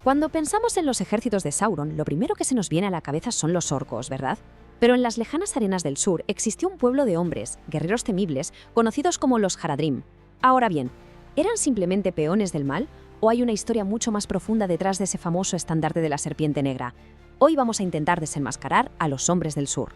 Cuando pensamos en los ejércitos de Sauron, lo primero que se nos viene a la cabeza son los orcos, ¿verdad? Pero en las lejanas arenas del sur existió un pueblo de hombres, guerreros temibles, conocidos como los Haradrim. Ahora bien, ¿eran simplemente peones del mal o hay una historia mucho más profunda detrás de ese famoso estandarte de la serpiente negra? Hoy vamos a intentar desenmascarar a los hombres del sur.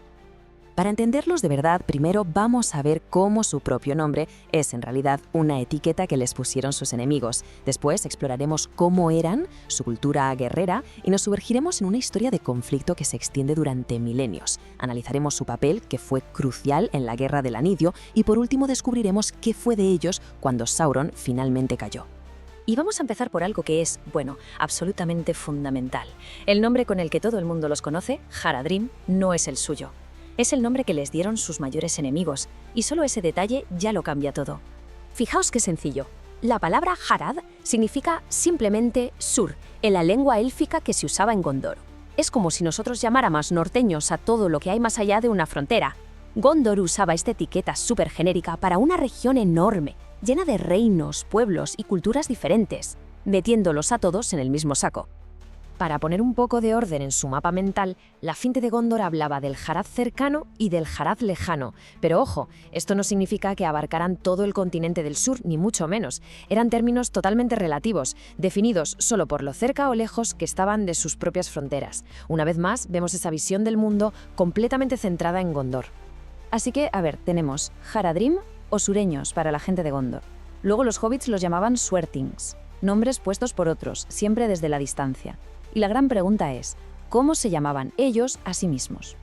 Para entenderlos de verdad, primero vamos a ver cómo su propio nombre es en realidad una etiqueta que les pusieron sus enemigos. Después exploraremos cómo eran, su cultura guerrera, y nos sumergiremos en una historia de conflicto que se extiende durante milenios. Analizaremos su papel, que fue crucial en la Guerra del Anillo, y por último descubriremos qué fue de ellos cuando Sauron finalmente cayó. Y vamos a empezar por algo que es, bueno, absolutamente fundamental. El nombre con el que todo el mundo los conoce, Haradrim, no es el suyo. Es el nombre que les dieron sus mayores enemigos, y solo ese detalle ya lo cambia todo. Fijaos qué sencillo. La palabra Harad significa simplemente sur, en la lengua élfica que se usaba en Gondor. Es como si nosotros llamáramos norteños a todo lo que hay más allá de una frontera. Gondor usaba esta etiqueta súper genérica para una región enorme, llena de reinos, pueblos y culturas diferentes, metiéndolos a todos en el mismo saco. Para poner un poco de orden en su mapa mental, la Finte de Gondor hablaba del Harad cercano y del Harad lejano. Pero ojo, esto no significa que abarcaran todo el continente del sur, ni mucho menos. Eran términos totalmente relativos, definidos solo por lo cerca o lejos que estaban de sus propias fronteras. Una vez más, vemos esa visión del mundo completamente centrada en Gondor. Así que, tenemos Haradrim o sureños para la gente de Gondor. Luego los hobbits los llamaban Suertings, nombres puestos por otros, siempre desde la distancia. Y la gran pregunta es, ¿cómo se llamaban ellos a sí mismos?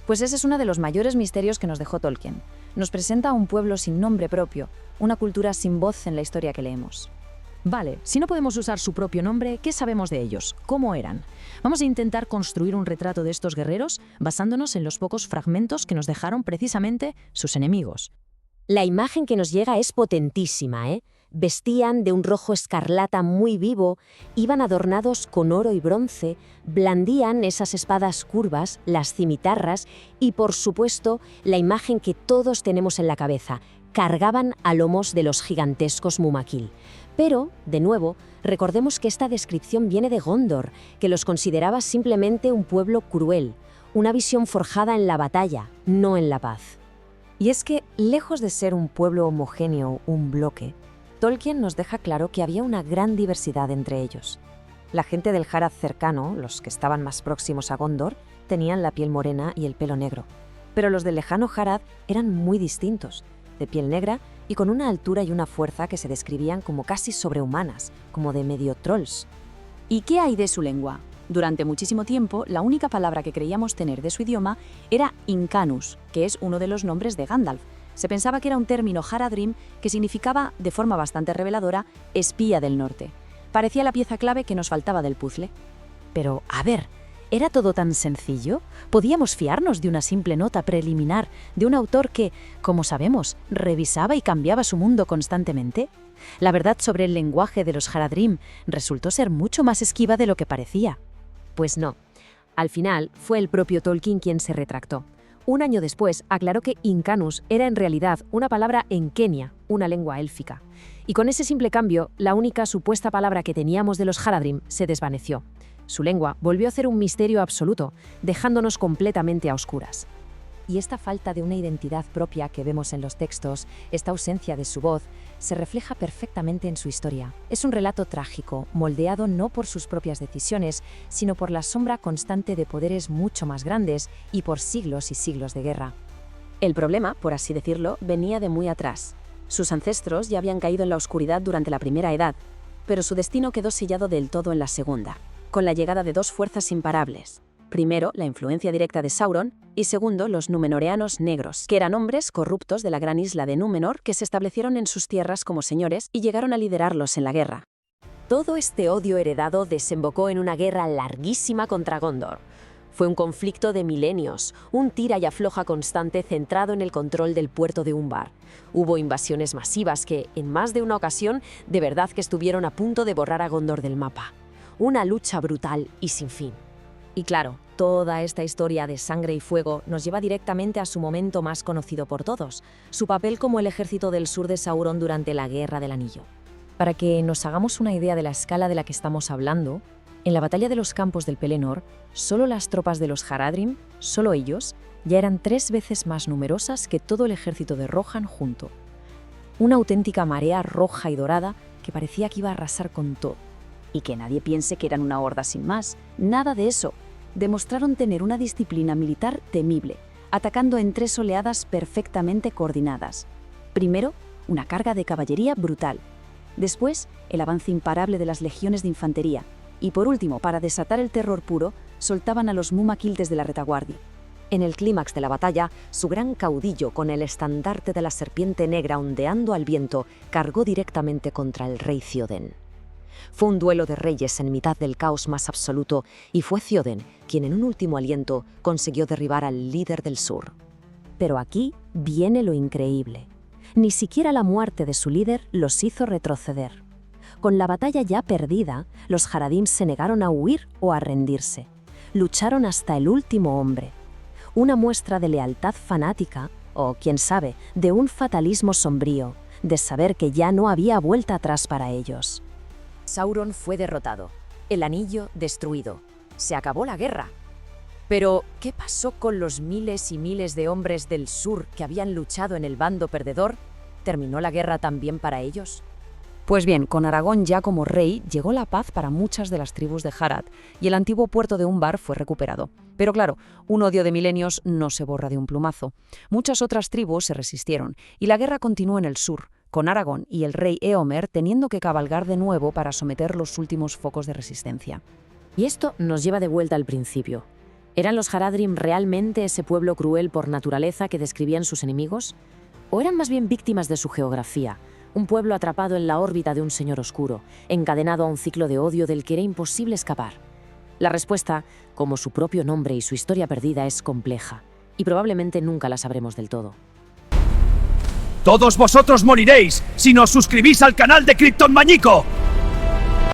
Pues ese es uno de los mayores misterios que nos dejó Tolkien. Nos presenta a un pueblo sin nombre propio, una cultura sin voz en la historia que leemos. Vale, si no podemos usar su propio nombre, ¿qué sabemos de ellos? ¿Cómo eran? Vamos a intentar construir un retrato de estos guerreros basándonos en los pocos fragmentos que nos dejaron precisamente sus enemigos. La imagen que nos llega es potentísima, ¿eh? Vestían de un rojo escarlata muy vivo, iban adornados con oro y bronce, blandían esas espadas curvas, las cimitarras y, por supuesto, la imagen que todos tenemos en la cabeza, cargaban a lomos de los gigantescos Mumakil. Pero, de nuevo, recordemos que esta descripción viene de Gondor, que los consideraba simplemente un pueblo cruel, una visión forjada en la batalla, no en la paz. Y es que, lejos de ser un pueblo homogéneo, un bloque, Tolkien nos deja claro que había una gran diversidad entre ellos. La gente del Harad cercano, los que estaban más próximos a Gondor, tenían la piel morena y el pelo negro. Pero los del lejano Harad eran muy distintos, de piel negra y con una altura y una fuerza que se describían como casi sobrehumanas, como de medio trolls. ¿Y qué hay de su lengua? Durante muchísimo tiempo, la única palabra que creíamos tener de su idioma era Incanus, que es uno de los nombres de Gandalf. Se pensaba que era un término Haradrim que significaba, de forma bastante reveladora, espía del norte. Parecía la pieza clave que nos faltaba del puzzle. Pero, ¿era todo tan sencillo? ¿Podíamos fiarnos de una simple nota preliminar de un autor que, como sabemos, revisaba y cambiaba su mundo constantemente? La verdad sobre el lenguaje de los Haradrim resultó ser mucho más esquiva de lo que parecía. Pues no. Al final, fue el propio Tolkien quien se retractó. Un año después, aclaró que Incanus era en realidad una palabra en Quenya, una lengua élfica. Y con ese simple cambio, la única supuesta palabra que teníamos de los Haradrim se desvaneció. Su lengua volvió a ser un misterio absoluto, dejándonos completamente a oscuras. Y esta falta de una identidad propia que vemos en los textos, esta ausencia de su voz, se refleja perfectamente en su historia. Es un relato trágico, moldeado no por sus propias decisiones, sino por la sombra constante de poderes mucho más grandes y por siglos y siglos de guerra. El problema, por así decirlo, venía de muy atrás. Sus ancestros ya habían caído en la oscuridad durante la Primera Edad, pero su destino quedó sellado del todo en la Segunda, con la llegada de dos fuerzas imparables. Primero, la influencia directa de Sauron, y segundo, los Númenoreanos negros, que eran hombres corruptos de la gran isla de Númenor que se establecieron en sus tierras como señores y llegaron a liderarlos en la guerra. Todo este odio heredado desembocó en una guerra larguísima contra Gondor. Fue un conflicto de milenios, un tira y afloja constante centrado en el control del puerto de Umbar. Hubo invasiones masivas que, en más de una ocasión, de verdad que estuvieron a punto de borrar a Gondor del mapa. Una lucha brutal y sin fin. Y claro, toda esta historia de sangre y fuego nos lleva directamente a su momento más conocido por todos, su papel como el ejército del sur de Sauron durante la Guerra del Anillo. Para que nos hagamos una idea de la escala de la que estamos hablando, En la batalla de los campos del Pelennor, solo las tropas de los Haradrim, solo ellos, ya eran 3 veces más numerosas que todo el ejército de Rohan junto. Una auténtica marea roja y dorada que parecía que iba a arrasar con todo. Y que nadie piense que eran una horda sin más. Nada de eso. Demostraron tener una disciplina militar temible, atacando en 3 oleadas perfectamente coordinadas. Primero, una carga de caballería brutal. Después, el avance imparable de las legiones de infantería. Y por último, para desatar el terror puro, soltaban a los Mumakil desde la retaguardia. En el clímax de la batalla, su gran caudillo, con el estandarte de la serpiente negra ondeando al viento, cargó directamente contra el rey Theoden. Fue un duelo de reyes en mitad del caos más absoluto, y fue Theoden quien en un último aliento consiguió derribar al líder del sur. Pero aquí viene lo increíble. Ni siquiera la muerte de su líder los hizo retroceder. Con la batalla ya perdida, los Haradim se negaron a huir o a rendirse. Lucharon hasta el último hombre. Una muestra de lealtad fanática, o quién sabe, de un fatalismo sombrío, de saber que ya no había vuelta atrás para ellos. Sauron fue derrotado, el anillo destruido. Se acabó la guerra. Pero, ¿qué pasó con los miles y miles de hombres del sur que habían luchado en el bando perdedor? ¿Terminó la guerra también para ellos? Pues bien, con Aragón ya como rey, llegó la paz para muchas de las tribus de Harad, y el antiguo puerto de Umbar fue recuperado. Pero claro, un odio de milenios no se borra de un plumazo. Muchas otras tribus se resistieron, y la guerra continuó en el sur, con Aragón y el rey Éomer teniendo que cabalgar de nuevo para someter los últimos focos de resistencia. Y esto nos lleva de vuelta al principio. ¿Eran los Haradrim realmente ese pueblo cruel por naturaleza que describían sus enemigos? ¿O eran más bien víctimas de su geografía? Un pueblo atrapado en la órbita de un señor oscuro, encadenado a un ciclo de odio del que era imposible escapar. La respuesta, como su propio nombre y su historia perdida, es compleja, y probablemente nunca la sabremos del todo. Todos vosotros moriréis si no os suscribís al canal de Krypton Mañico.